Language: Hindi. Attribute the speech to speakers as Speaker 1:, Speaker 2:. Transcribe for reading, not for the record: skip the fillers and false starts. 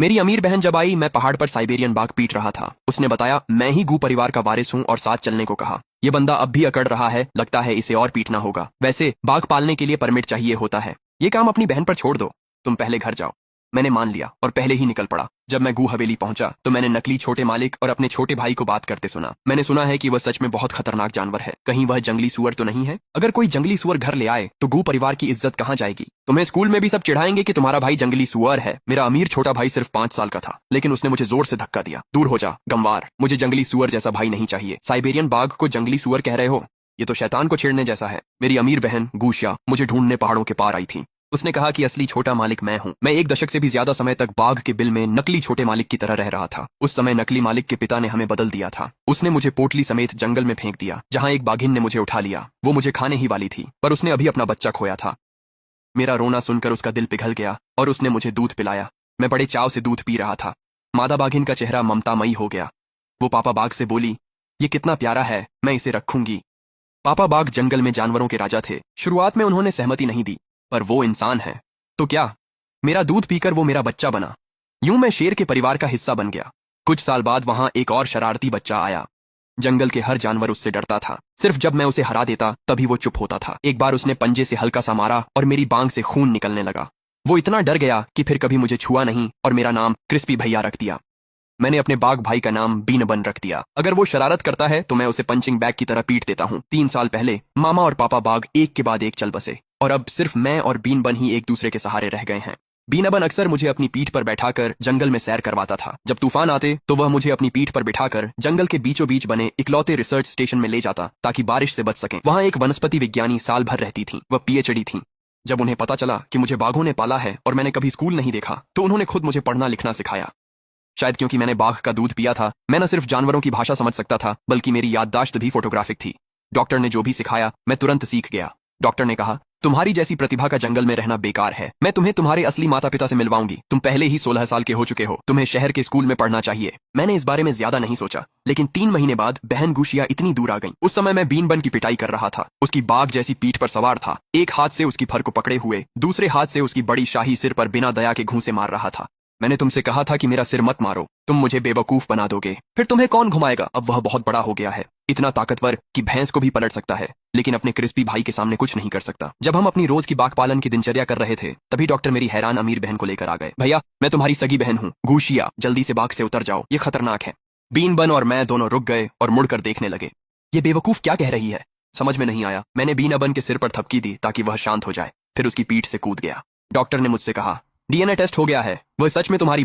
Speaker 1: मेरी अमीर बहन जब आई, मैं पहाड़ पर साइबेरियन बाघ पीट रहा था। उसने बताया मैं ही गू परिवार का वारिस हूँ और साथ चलने को कहा। ये बंदा अब भी अकड़ रहा है, लगता है इसे और पीटना होगा। वैसे बाघ पालने के लिए परमिट चाहिए होता है। ये काम अपनी बहन पर छोड़ दो, तुम पहले घर जाओ। मैंने मान लिया और पहले ही निकल पड़ा। जब मैं गू हवेली पहुंचा तो मैंने नकली छोटे मालिक और अपने छोटे भाई को बात करते सुना। मैंने सुना है कि वह सच में बहुत खतरनाक जानवर है। कहीं वह जंगली सुअर तो नहीं है? अगर कोई जंगली सुअर घर ले आए तो गू परिवार की इज्जत कहाँ जाएगी? तुम्हें स्कूल में भी सब चिढ़ाएंगे कि तुम्हारा भाई जंगली सुअर है। मेरा अमीर छोटा भाई सिर्फ 5 साल का था, लेकिन उसने मुझे जोर से धक्का दिया। दूर हो जा गंवार, मुझे जंगली सुअर जैसा भाई नहीं चाहिए। साइबेरियन बाघ को जंगली सुअर कह रहे हो? ये तो शैतान को छेड़ने जैसा है। मेरी अमीर बहन गूशिया मुझे ढूंढने पहाड़ों के पार आई थी। उसने कहा कि असली छोटा मालिक मैं हूं। मैं 1 दशक से भी ज्यादा समय तक बाघ के बिल में नकली छोटे मालिक की तरह रह रहा था। उस समय नकली मालिक के पिता ने हमें बदल दिया था। उसने मुझे पोटली समेत जंगल में फेंक दिया, जहां एक बाघिन ने मुझे उठा लिया। वो मुझे खाने ही वाली थी, पर उसने अभी अपना बच्चा खोया था। मेरा रोना सुनकर उसका दिल पिघल गया और उसने मुझे दूध पिलाया। मैं बड़े चाव से दूध पी रहा था। मादा बाघिन का चेहरा ममतामयी हो गया। वो पापा बाघ से बोली, ये कितना प्यारा है, मैं इसे रखूंगी। पापा बाघ जंगल में जानवरों के राजा थे। शुरुआत में उन्होंने सहमति नहीं दी, पर वो इंसान है तो क्या? मेरा दूध पीकर वो मेरा बच्चा बना। यूं मैं शेर के परिवार का हिस्सा बन गया। कुछ साल बाद वहां एक और शरारती बच्चा आया। जंगल के हर जानवर उससे डरता था। सिर्फ जब मैं उसे हरा देता तभी वो चुप होता था। एक बार उसने पंजे से हल्का सा मारा और मेरी बांग से खून निकलने लगा। वो इतना डर गया कि फिर कभी मुझे छुआ नहीं और मेरा नाम क्रिस्पी भैया रख दिया। मैंने अपने बाघ भाई का नाम बीनबन रख दिया। अगर वो शरारत करता है तो मैं उसे पंचिंग बैग की तरह पीट देता हूँ। 3 साल पहले मामा और पापा बाघ एक के बाद एक चल बसे और अब सिर्फ मैं और बीनबन ही एक दूसरे के सहारे रह गए हैं। बीनबन अक्सर मुझे अपनी पीठ पर बैठाकर जंगल में सैर करवाता था। जब तूफान आते तो वह मुझे अपनी पीठ पर बिठाकर जंगल के बीचों बीच बने इकलौते रिसर्च स्टेशन में ले जाता ताकि बारिश से बच सकें। वहां एक वनस्पति विज्ञानी साल भर रहती थी। वह पीएचडी थी। जब उन्हें पता चला कि मुझे बाघों ने पाला है और मैंने कभी स्कूल नहीं देखा, तो उन्होंने खुद मुझे पढ़ना लिखना सिखाया। शायद क्योंकि मैंने बाघ का दूध पिया था, मैं न सिर्फ जानवरों की भाषा समझ सकता था, बल्कि मेरी याददाश्त भी फोटोग्राफिक थी। डॉक्टर ने जो भी सिखाया मैं तुरंत सीख गया। डॉक्टर ने कहा, तुम्हारी जैसी प्रतिभा का जंगल में रहना बेकार है। मैं तुम्हें तुम्हारे असली माता पिता से मिलवाऊंगी। तुम पहले ही 16 साल के हो चुके हो। तुम्हें शहर के स्कूल में पढ़ना चाहिए। मैंने इस बारे में ज्यादा नहीं सोचा, लेकिन 3 महीने बाद बहन गुशिया इतनी दूर आ गई। उस समय मैं बीनबन की पिटाई कर रहा था। उसकी बाघ जैसी पीठ पर सवार था। एक हाथ से उसकी फर को पकड़े हुए, दूसरे हाथ से उसकी बड़ी शाही सिर पर बिना दया के घूंसे मार रहा था। मैंने तुमसे कहा था कि मेरा सिर मत मारो, तुम मुझे बेवकूफ बना दोगे। फिर तुम्हें कौन घुमाएगा? अब वह बहुत बड़ा हो गया है, इतना ताकतवर कि भैंस को भी पलट सकता है, लेकिन अपने क्रिस्पी भाई के सामने कुछ नहीं कर सकता। जब हम अपनी रोज की बाघ पालन की दिनचर्या कर रहे थे, तभी डॉक्टर मेरी हैरान अमीर बहन को लेकर आ गए। भैया, मैं तुम्हारी सगी बहन हूँ गूशिया, जल्दी से बाघ से उतर जाओ, ये खतरनाक है। बीनबन और मैं दोनों रुक गए और मुड़कर देखने लगे। ये बेवकूफ क्या कह रही है? समझ में नहीं आया। मैंने बीनबन के सिर पर थपकी दी ताकि वह शांत हो जाए, फिर उसकी पीठ से कूद गया। डॉक्टर ने मुझसे कहा, डीएनए टेस्ट हो गया है, वह सच में तुम्हारी